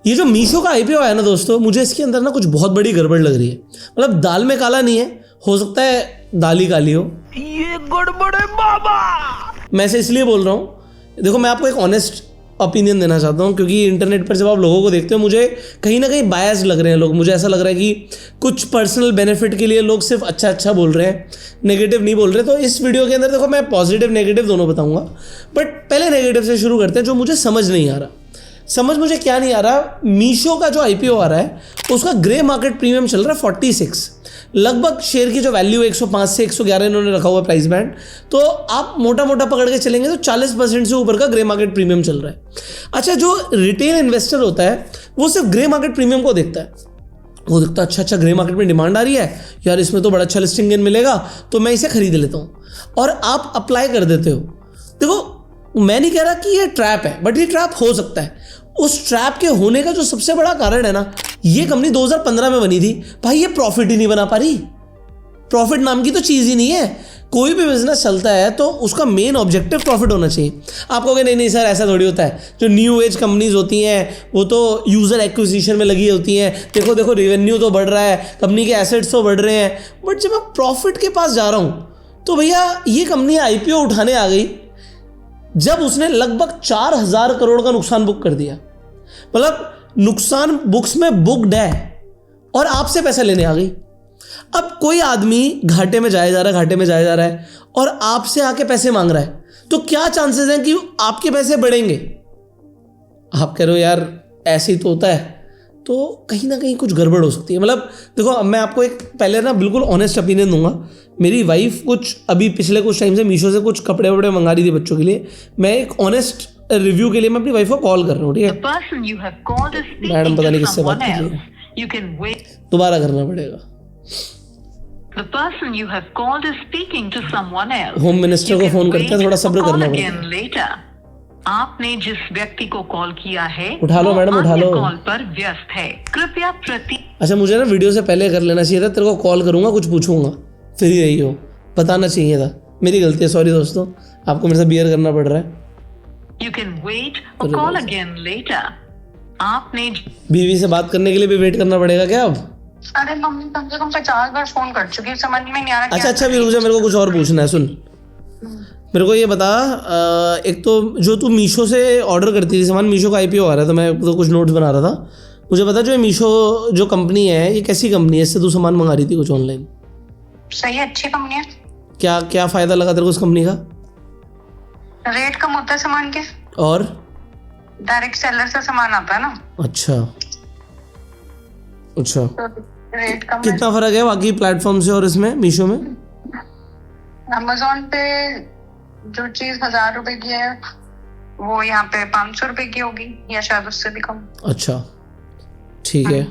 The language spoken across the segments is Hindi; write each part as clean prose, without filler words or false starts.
ये जो मीशो का आईपीओ है ना दोस्तों, मुझे इसके अंदर ना कुछ बहुत बड़ी गड़बड़ लग रही है। मतलब दाल में काला नहीं है, हो सकता है दाल ही काली हो। ये गड़बड़ है बाबा। मैं ऐसे इसलिए बोल रहा हूँ, देखो मैं आपको एक ऑनेस्ट ओपिनियन देना चाहता हूँ, क्योंकि इंटरनेट पर जब आप लोगों को देखते हो मुझे कहीं ना कहीं बायस लग रहे हैं लोग। मुझे ऐसा लग रहा है कि कुछ पर्सनल बेनिफिट के लिए लोग सिर्फ अच्छा अच्छा बोल रहे हैं, नेगेटिव नहीं बोल रहे। तो इस वीडियो के अंदर देखो मैं पॉजिटिव नेगेटिव दोनों बताऊंगा, बट पहले नेगेटिव से शुरू करते हैं। जो मुझे समझ नहीं आ रहा, समझ मुझे क्या नहीं आ रहा, मीशो का जो आईपीओ आ रहा है उसका ग्रे मार्केट प्रीमियम चल रहा है 46, लगभग शेयर की जो वैल्यू 105 से 111 इन्होंने रखा हुआ प्राइस बैंड। तो आप मोटा मोटा पकड़ के चलेंगे तो 40% से ऊपर का ग्रे मार्केट प्रीमियम चल रहा है। अच्छा, जो रिटेल इन्वेस्टर होता है वो सिर्फ ग्रे मार्केट प्रीमियम को देखता है, वो देखता है अच्छा ग्रे मार्केट में डिमांड आ रही है यार, इसमें तो बड़ा अच्छा लिस्टिंग गेन मिलेगा तो मैं इसे खरीद लेता हूँ, और आप अप्लाई कर देते हो। देखो मैं नहीं कह रहा कि ये ट्रैप है, बट ये ट्रैप हो सकता है। उस ट्रैप के होने का जो सबसे बड़ा कारण है ना, ये कंपनी 2015 में बनी थी भाई, ये प्रॉफिट ही नहीं बना पा रही। प्रॉफिट नाम की तो चीज़ ही नहीं है। कोई भी बिजनेस चलता है तो उसका मेन ऑब्जेक्टिव प्रॉफिट होना चाहिए। आप कहोगे नहीं नहीं सर ऐसा थोड़ी होता है, जो न्यू एज कंपनीज होती हैं वो तो यूज़र एक्विजिशन में लगी होती हैं, देखो देखो रेवेन्यू तो बढ़ रहा है, कंपनी के एसेट्स तो बढ़ रहे हैं। बट जब मैं प्रॉफिट के पास जा रहा हूँ तो भैया ये कंपनी आईपीओ उठाने आ गई जब उसने लगभग 4,000 करोड़ का नुकसान बुक कर दिया। मतलब नुकसान बुक्स में बुक्ड है और आपसे पैसा लेने आ गई। अब कोई आदमी घाटे में जाया जा रहा है और आपसे आके पैसे मांग रहा है, तो क्या चांसेस हैं कि आपके पैसे बढ़ेंगे? आप कह रहे हो यार ऐसे ही तो होता है, तो कहीं ना कहीं कुछ गड़बड़ हो सकती है। मतलब देखो अब मैं आपको एक पहले ना बिल्कुल ऑनेस्ट ओपिनियन दूंगा। मेरी वाइफ कुछ अभी पिछले कुछ टाइम से मीशो से कुछ कपड़े वपड़े मंगा रही थी बच्चों के लिए। मैं एक ऑनेस्ट रिव्यू के लिए मैं अपनी वाइफ को कॉल कर रहा हूँ, ठीक है? मैडम पता नहीं किससे बात कर रही है, दोबारा करना पड़ेगा। The person you have called is speaking to someone else. Home minister को फोन करते हैं, थोड़ा सब्र करना पड़ेगा। आपने जिस व्यक्ति को कॉल किया है उठा लो मैडम, उठा लो, कॉल पर व्यस्त है, कृपया अच्छा मुझे ना वीडियो से पहले कर लेना चाहिए था, तेरे को कॉल करूंगा कुछ पूछूंगा, फ्री रही हो, बताना चाहिए था, मेरी गलती है, सॉरी दोस्तों, आपको मेरे से बियर करना पड़ रहा है। You can wait or call again later. आपने बीवी से बात करने के लिए भी वेट करना पड़ेगा क्या अब? अरे मम्मी कम से कम 50 बार फोन कर चुकी, समझ में नहीं आ रहा। अच्छा भी रुक जा, मेरे को कुछ और पूछना है, सुन मेरे को ये बता, एक तो जो तू मीशो से ऑर्डर करती थी सामान, मीशो का आईपीओ आ रहा था, मैं तो कुछ नोट्स बना रहा था, मुझे बता जो मीशो जो कंपनी है ये कैसी कंपनी है? इससे तू सामान मंगा रही थी कुछ ऑनलाइन? सही है, अच्छी कंपनी है। क्या क्या फायदा लगा तेरे को उस कंपनी का? रेट कम होता है सामान के, और डायरेक्ट सेलर से सामान आता है ना। अच्छा तो रेट कम। कितना फर्क है बाकी प्लेटफॉर्म से और इसमें मीशो में? अमेज़न पे जो चीज 1,000 रुपए की है वो यहाँ पे 500 रुपए की होगी, या शायद उससे भी कम। अच्छा ठीक है,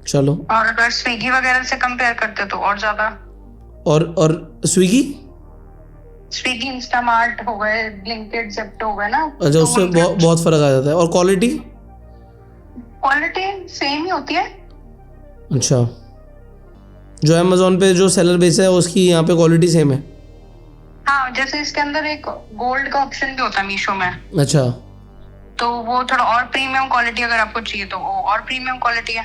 चलो। और अगर स्विगी वगैरह से कंपेयर करते तो और ज्यादा। और स्विगी इंस्टामार्ट हो गए, ब्लिंकिट, ज़ेप्टो हो गए ना। अच्छा तो उससे बहुत फर्क आ जाता है। और क्वालिटी सेम ही होती है। अच्छा, जो अमेज़न पे जो सेलर बेचा है उसकी यहाँ पे क्वालिटी सेम है? हाँ, जैसे इसके अंदर एक गोल्ड का ऑप्शन भी होता है मीशो में। अच्छा, तो वो थोड़ा और प्रीमियम क्वालिटी अगर आपको चाहिए तो वो और प्रीमियम क्वालिटी है।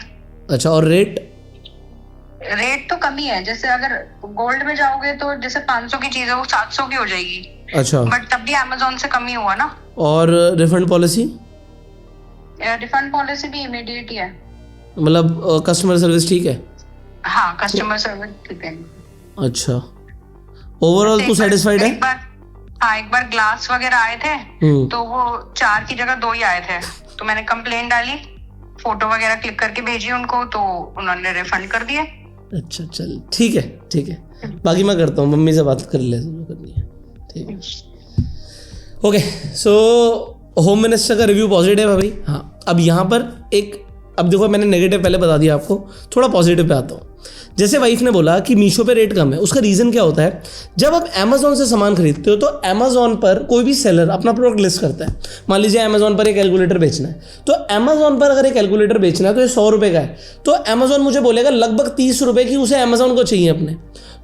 अच्छा, और रेट तो कम ही है। जैसे अगर गोल्ड में जाओगे तो जैसे 500 की चीज है वो 700 की हो जाएगी। अच्छा, बट तब भी अमेज़न से कम ही हुआ ना। और रिफंड पॉलिसी भी इमीडिएट ही है। मतलब कस्टमर सर्विस ठीक है? हाँ, कस्टमर सर्विस ठीक है। अच्छा, ओवरऑल तू सेटिस्फाइड है? एक बार ग्लास वगैरह आए थे तो वो 4 की जगह 2 ही आए थे, तो मैंने कंप्लेंट डाली, फोटो वगैरह क्लिक करके भेजी उनको, तो उन्होंने रिफंड कर दिए। अच्छा चल ठीक है, बाकी मैं करता हूँ, मम्मी से बात कर ले करनी है, ठीक है। ओके, सो होम मिनिस्टर का रिव्यू पॉजिटिव है भाई। हाँ, अब यहाँ पर अब देखो मैंने नेगेटिव पहले बता दिया आपको, थोड़ा पॉजिटिव पे आता हूँ। जैसे वाइफ ने बोला कि मीशो पे रेट कम है, उसका रीज़न क्या होता है? जब आप अमेज़न से सामान खरीदते हो तो अमेज़न पर कोई भी सेलर अपना प्रोडक्ट लिस्ट करता है। मान लीजिए अमेज़न पर एक कैलकुलेटर बेचना है, तो अमेज़न पर अगर एक कैलकुलेटर बेचना है तो ये 100 रुपये का है, तो अमेज़न मुझे बोलेगा लगभग 30 रुपये की उसे अमेज़न को चाहिए अपने,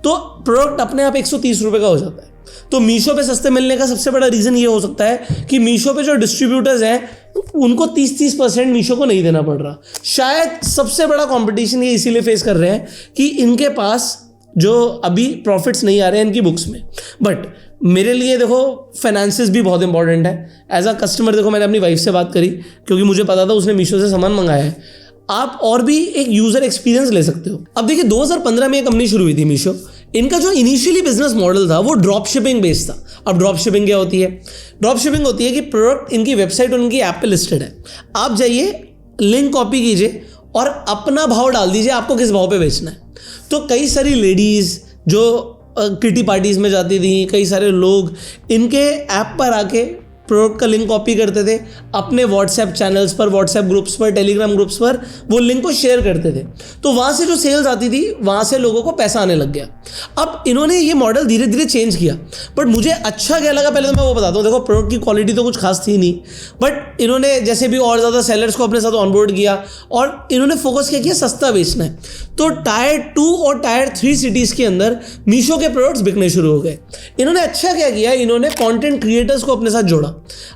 तो प्रोडक्ट अपने आप 130 रुपये का हो जाता है। तो मीशो पे सस्ते मिलने का सबसे बड़ा रीज़न ये हो सकता है कि मीशो पे जो डिस्ट्रीब्यूटर्स हैं उनको 30% मीशो को नहीं देना पड़ रहा। शायद सबसे बड़ा कंपटीशन ये इसीलिए फेस कर रहे हैं कि इनके पास जो अभी प्रॉफिट्स नहीं आ रहे हैं इनकी बुक्स में। बट मेरे लिए देखो फाइनेंसेस भी बहुत इंपॉर्टेंट है। एज अ कस्टमर देखो मैंने अपनी वाइफ से बात करी क्योंकि मुझे पता था उसने मीशो से सामान मंगाया है। आप और भी एक यूज़र एक्सपीरियंस ले सकते हो। अब देखिए 2015 में ये कंपनी शुरू हुई थी मीशो। इनका जो इनिशियली बिजनेस मॉडल था वो ड्रॉप शिपिंग बेस्ड था। अब ड्रॉप शिपिंग क्या होती है? ड्रॉप शिपिंग होती है कि प्रोडक्ट इनकी वेबसाइट और इनकी ऐप पे लिस्टेड है, आप जाइए लिंक कॉपी कीजिए और अपना भाव डाल दीजिए आपको किस भाव पे बेचना है। तो कई सारी लेडीज़ जो किटी पार्टीज़ में जाती थी, कई सारे लोग इनके ऐप पर आके प्रोडक्ट का लिंक कॉपी करते थे, अपने व्हाट्सएप चैनल्स पर, व्हाट्सएप ग्रुप्स पर, टेलीग्राम ग्रुप्स पर वो लिंक को शेयर करते थे। तो वहाँ से जो सेल्स आती थी वहाँ से लोगों को पैसा आने लग गया। अब इन्होंने ये मॉडल धीरे धीरे चेंज किया, बट मुझे अच्छा क्या लगा पहले तो मैं वो बताता हूँ। देखो प्रोडक्ट की क्वालिटी तो कुछ खास थी नहीं, बट इन्होंने जैसे भी और ज़्यादा सेलर्स को अपने साथ ऑनबोर्ड किया और इन्होंने फोकस क्या किया, सस्ता बेचना है। तो टायर 2 और टायर 3 सिटीज़ के अंदर मीशो के प्रोडक्ट्स बिकने शुरू हो गए। इन्होंने अच्छा क्या किया, इन्होंने कंटेंट क्रिएटर्स को अपने साथ जोड़ा।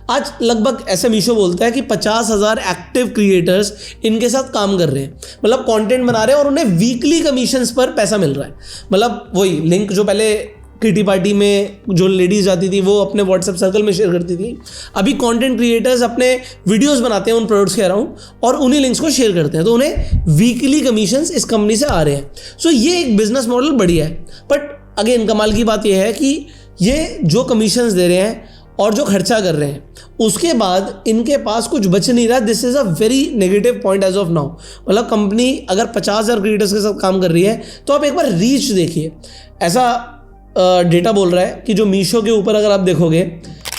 आज लगभग ऐसे मीशो बोलता है कि 50,000 एक्टिव क्रिएटर्स इनके साथ काम कर रहे हैं, मतलब कंटेंट बना रहे हैं और उन्हें वीकली कमीशंस पर पैसा मिल रहा है। मतलब वही लिंक जो पहले किटी पार्टी में जो लेडीज़ जाती थी वो अपने व्हाट्सएप सर्कल में शेयर करती थी, अभी कंटेंट क्रिएटर्स अपने वीडियोस बनाते हैं उन प्रोडक्ट्स के अराउंड और उन्हीं लिंक्स को शेयर करते हैं, तो उन्हें वीकली कमीशंस इस कंपनी से आ रहे हैं। सो ये एक बिजनेस मॉडल बढ़िया है। बट अगेन कमाल की बात यह है कि ये जो कमीशंस दे रहे हैं और जो खर्चा कर रहे हैं उसके बाद इनके पास कुछ बच नहीं रहा। This is a very negative point as of now. मतलब कंपनी अगर 50,000 क्रिएटर्स के साथ काम कर रही है तो आप एक बार रीच देखिए। ऐसा डेटा बोल रहा है कि जो मीशो के ऊपर अगर आप देखोगे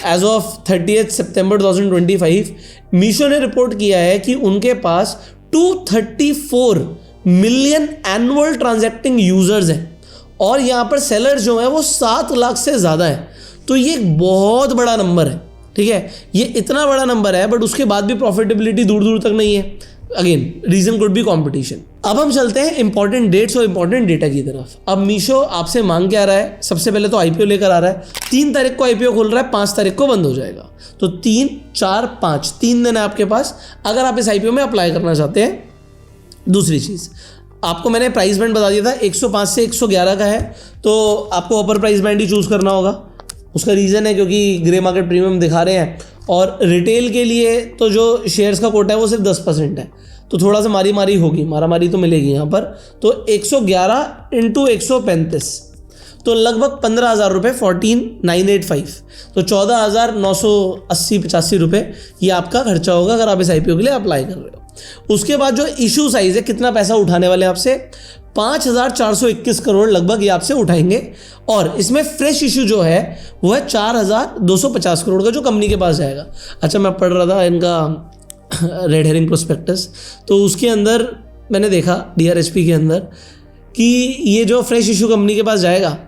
एज ऑफ 30 सितंबर 2025 मीशो ने रिपोर्ट किया है कि उनके पास 234 मिलियन एनुअल ट्रांजैक्टिंग यूजर्स हैं और यहाँ पर सेलर्स जो हैं वो 7 लाख से ज़्यादा है। तो ये एक बहुत बड़ा नंबर है, ठीक है। ये इतना बड़ा नंबर है बट उसके बाद भी प्रॉफिटेबिलिटी दूर दूर तक नहीं है। Again reason could be competition. अब हम चलते हैं इंपॉर्टेंट डेट्स और इंपॉर्टेंट डेटा की तरफ। अब मीशो आपसे मांग के आ रहा है, सबसे पहले तो आईपीओ लेकर आ रहा है। 3 तारीख को आईपीओ खोल रहा है, 5 तारीख को बंद हो जाएगा। तो 3, 4, 5 3 दिन है आपके पास अगर आप इस आईपीओ में अप्लाई करना चाहते हैं। दूसरी चीज़ आपको मैंने प्राइस बैंड बता दिया था, 105 से 111 का है, तो आपको अपर प्राइस बैंड ही चूज़ करना होगा। उसका रीज़न है क्योंकि ग्रे मार्केट प्रीमियम दिखा रहे हैं और रिटेल के लिए तो जो शेयर्स का कोटा है वो सिर्फ 10% है, तो थोड़ा सा मारी होगी, मारामारी तो मिलेगी यहाँ पर। तो 111 × 135 तो लगभग 15,000 रुपये, 14,985, तो 14,980-85 रुपये ये आपका खर्चा होगा अगर आप इस आईपीओ के लिए अप्लाई कर रहे हो। उसके बाद जो इशू साइज़ है, कितना पैसा उठाने वाले आपसे, 5,421 करोड़ लगभग ये आपसे उठाएंगे और इसमें फ्रेश इशू जो है वो है 4,250 करोड़ का जो कंपनी के पास जाएगा। अच्छा मैं पढ़ रहा था इनका रेड हेरिंग प्रोस्पेक्टस, तो उसके अंदर मैंने देखा DRHP के अंदर कि ये जो फ्रेश इशू कंपनी के पास जाएगा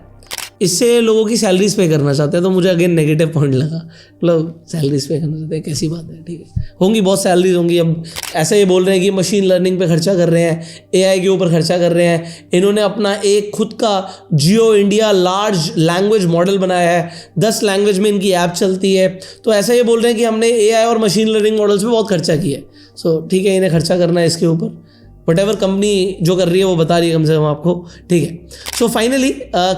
इससे लोगों की सैलरीज पे करना चाहते हैं। तो मुझे अगेन नेगेटिव पॉइंट लगा, मतलब सैलरीज पे करना चाहते हैं, कैसी बात है। ठीक है, होंगी बहुत सैलरीज होंगी। अब ऐसे ये बोल रहे हैं कि मशीन लर्निंग पे खर्चा कर रहे हैं, AI के ऊपर खर्चा कर रहे हैं। इन्होंने अपना एक खुद का जियो इंडिया लार्ज लैंग्वेज मॉडल बनाया है, 10 लैंग्वेज में इनकी ऐप चलती है। तो ऐसा ये बोल रहे हैं कि हमने AI और मशीन लर्निंग मॉडल्स पे बहुत खर्चा किया है। सो ठीक है, इन्हें खर्चा करना है इसके ऊपर, वटेवर कंपनी जो कर रही है वो बता रही है कम से कम आपको। ठीक है, सो फाइनली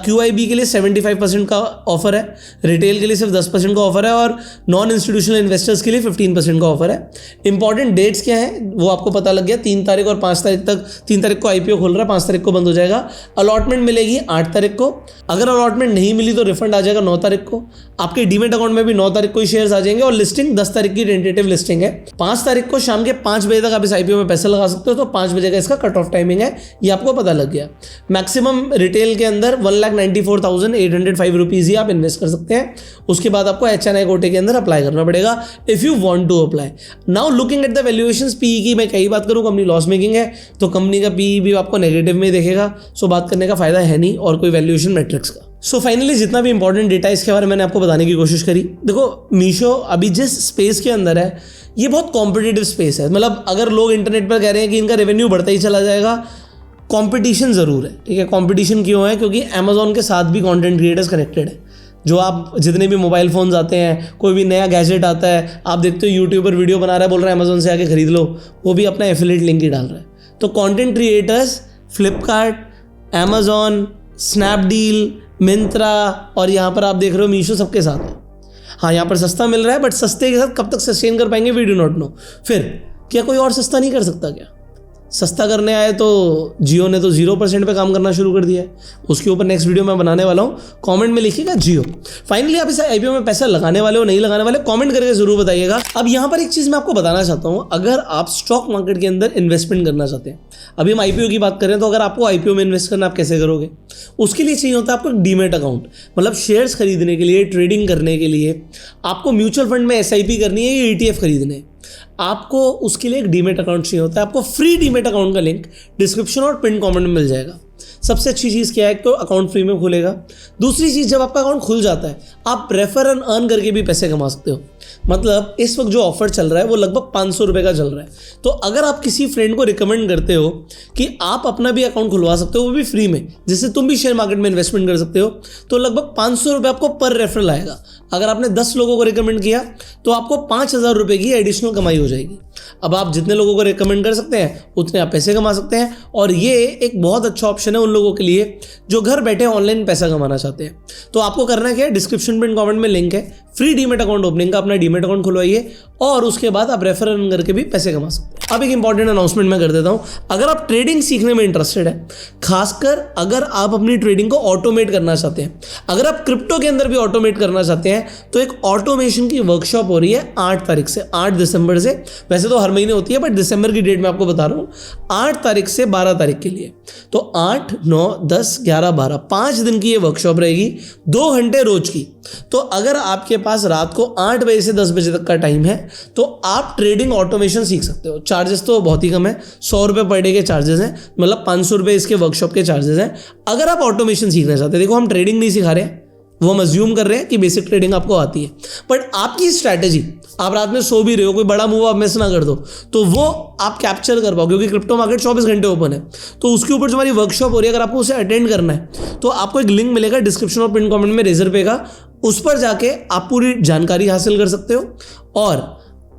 QIB के लिए 75% का ऑफर है, रिटेल के लिए सिर्फ 10% का ऑफर है और नॉन इंस्टीट्यूशनल इन्वेस्टर्स के लिए 15% का ऑफर है। इंपॉर्टेंट डेट्स क्या हैं वो आपको पता लग गया, 3 तारीख और 5 तारीख तक। 3 तारीख को IPO खोल रहा है, 5 तारीख को बंद हो जाएगा। अलॉटमेंट मिलेगी 8 तारीख को, अगर अलॉटमेंट नहीं मिली तो रिफंड आ जाएगा 9 तारीख को। आपके डीमेट अकाउंट में भी 9 तारीख को ही शेयर्स आ जाएंगे और लिस्टिंग 10 तारीख की टेंटेटिव लिस्टिंग है। 5 तारीख को शाम के 5 बजे तक आप इस IPO में पैसा लगा सकते हो, तो 5 बजे का इसका कट ऑफ टाइमिंग है, ये आपको पता लग गया। मैक्सिमम रिटेल के अंदर 1,94,805 रुपीज़ ही आप इन्वेस्ट कर सकते हैं। उसके बाद आपको HNI कोटे के अंदर अप्लाई करना पड़ेगा if you want to apply. Now looking at the valuations, PE की मैं कई बात करूँ, कंपनी लॉस मेकिंग है तो कंपनी का PE भी आपको नेगेटिव में देखेगा। सो बात करने का फायदा है नहीं और कोई वैल्यूएशन मैट्रिक्स का। सो फाइनली जितना भी इंपॉर्टेंट डेटा इसके बारे में मैंने आपको बताने की कोशिश करी। देखो मीशो अभी जिस स्पेस के अंदर है ये बहुत कॉम्पिटिटिव स्पेस है। मतलब अगर लोग इंटरनेट पर कह रहे हैं कि इनका रेवेन्यू बढ़ता ही चला जाएगा, कंपटीशन ज़रूर है। ठीक है, कंपटीशन क्यों है? क्योंकि अमेजोन के साथ भी कंटेंट क्रिएटर्स कनेक्टेड है। जो आप जितने भी मोबाइल फ़ोन्स आते हैं, कोई भी नया गैजेट आता है, आप देखते हो यूट्यूबर वीडियो बना रहा है, बोल रहा है अमेजोन से आके खरीद लो, वो भी अपना एफिलिएट लिंक ही डाल रहा है। तो content creators Flipkart, Amazon, Snapdeal, Myntra और यहाँ पर आप देख रहे हो मीशो, सबके साथ है। हाँ, यहाँ पर सस्ता मिल रहा है, बट सस्ते के साथ कब तक सस्टेन कर पाएंगे वी डू नॉट नो। फिर क्या कोई और सस्ता नहीं कर सकता क्या? सस्ता करने आए तो जियो ने तो 0% पे काम करना शुरू कर दिया है। उसके ऊपर नेक्स्ट वीडियो मैं बनाने वाला हूँ, कमेंट में लिखिएगा जियो। फाइनली आप इस आईपीओ में पैसा लगाने वाले हो नहीं लगाने वाले, कमेंट करके जरूर बताइएगा। अब यहाँ पर एक चीज़ मैं आपको बताना चाहता हूँ, अगर आप स्टॉक मार्केट के अंदर इन्वेस्टमेंट करना चाहते हैं, अभी हम आईपीओ की बात करें तो अगर आपको आईपीओ में इन्वेस्ट करना, आप कैसे करोगे? उसके लिए चाहिए होता है आपको एक डीमेट अकाउंट, मतलब शेयर्स खरीदने के लिए, ट्रेडिंग करने के लिए आपको म्यूचुअल फंड में एसआईपी करनी है या ईटीएफ खरीदने है, आपको उसके लिए एक डीमेट अकाउंट चाहिए होता है। आपको फ्री डीमेट अकाउंट का लिंक डिस्क्रिप्शन और पिन कमेंट में मिल जाएगा। सबसे अच्छी चीज़ क्या है, तो अकाउंट फ्री में खुलेगा। दूसरी चीज़, जब आपका अकाउंट खुल जाता है आप रेफर एंड अर्न करके भी पैसे कमा सकते हो। मतलब इस वक्त जो ऑफर चल रहा है वो लगभग 500 रुपये का चल रहा है। तो अगर आप किसी फ्रेंड को रिकमेंड करते हो कि आप अपना भी अकाउंट खुलवा सकते हो, वो भी फ्री में, जिससे तुम भी शेयर मार्केट में इन्वेस्टमेंट कर सकते हो, तो लगभग 500 रुपये आपको पर रेफरल आएगा। अगर आपने 10 लोगों को रिकमेंड किया तो आपको 5000 रुपये की एडिशनल कमाई हो जाएगी। अब आप जितने लोगों को रिकमेंड कर सकते हैं उतने आप पैसे कमा सकते हैं, और ये एक बहुत अच्छा ऑप्शन है उन लोगों के लिए जो घर बैठे ऑनलाइन पैसा कमाना चाहते हैं। तो आपको करना क्या है, डिस्क्रिप्शन में कमेंट में लिंक है फ्री डीमेट अकाउंट ओपनिंग का, अपना डीमेट अकाउंट खुलवाइए और उसके बाद आप रेफर अर्न करके भी पैसे कमा सकते हैं। अब एक इंपॉर्टेंट अनाउंसमेंट मैं कर देता हूं, अगर आप ट्रेडिंग सीखने में इंटरेस्टेड है, खासकर अगर आप अपनी ट्रेडिंग को ऑटोमेट करना चाहते हैं, अगर आप क्रिप्टो के अंदर भी ऑटोमेट करना चाहते हैं, तो एक ऑटोमेशन की वर्कशॉप हो रही है 8 तारीख से, 8 दिसंबर से। वैसे तो हर महीने होती है, बट दिसंबर की डेट मैं आपको बता रहा हूँ, 8 तारीख से 12 तारीख के लिए। तो 8, 9, 10, 11, 12 5 दिन की ये वर्कशॉप रहेगी, 2 घंटे रोज की। तो अगर आपके पास रात को 8 बजे से 10 बजे तक का टाइम है तो आप ट्रेडिंग ऑटोमेशन सीख सकते हो। चार्जेस तो बहुत ही कम है, 100 रुपये पर डे के चार्जेस हैं, मतलब 500 रुपये इसके वर्कशॉप के चार्जेस हैं। अगर आप ऑटोमेशन सीखना चाहते हैं, देखो हम ट्रेडिंग नहीं सिखा रहे हैं, वो हम अज्यूम कर रहे हैं कि बेसिक ट्रेडिंग आपको आती है, बट आपकी स्ट्रैटेजी, आप रात में सो भी रहे हो, कोई बड़ा मूव आप मिस ना कर दो, तो वो आप कैप्चर कर पाओ, क्योंकि क्रिप्टो मार्केट 24 घंटे ओपन है। तो उसके ऊपर जो हमारी वर्कशॉप हो रही है, अगर आपको उसे अटेंड करना है तो आपको एक लिंक मिलेगा डिस्क्रिप्शन और पिन कमेंट में रेजर पे का, उस पर जाके आप पूरी जानकारी हासिल कर सकते हो और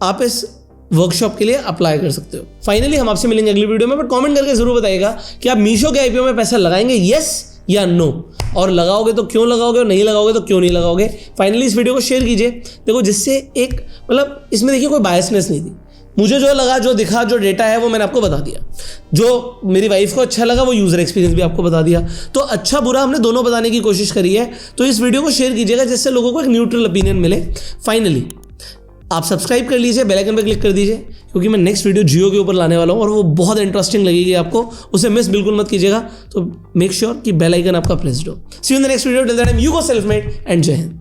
आप इस वर्कशॉप के लिए अप्लाई कर सकते हो। फाइनली हम आपसे मिलेंगे अगली वीडियो में, बट कमेंट करके जरूर बताइएगा कि आप मीशो के आईपीओ में पैसा लगाएंगे, यस या नो, और लगाओगे तो क्यों लगाओगे और नहीं लगाओगे तो क्यों नहीं लगाओगे। फाइनली इस वीडियो को शेयर कीजिए, देखो जिससे एक मतलब इसमें देखिए कोई बायसनेस नहीं थी, मुझे जो लगा, जो दिखा, जो डेटा है वो मैंने आपको बता दिया, जो मेरी वाइफ को अच्छा लगा वो यूज़र एक्सपीरियंस भी आपको बता दिया। तो अच्छा बुरा हमने दोनों बताने की कोशिश करी है। तो इस वीडियो को शेयर कीजिएगा जिससे लोगों को एक न्यूट्रल ओपिनियन मिले। फाइनली आप सब्सक्राइब कर लीजिए, बेल आइकन पर क्लिक कर दीजिए, क्योंकि मैं नेक्स्ट वीडियो जियो के ऊपर लाने वाला हूँ और वो बहुत इंटरेस्टिंग लगेगी आपको, उसे मिस बिल्कुल मत कीजिएगा। तो मेक श्योर कि बेल आइकन आपका प्रेस्ड हो। See you in the next video, till that time you go self made and जय हिंद।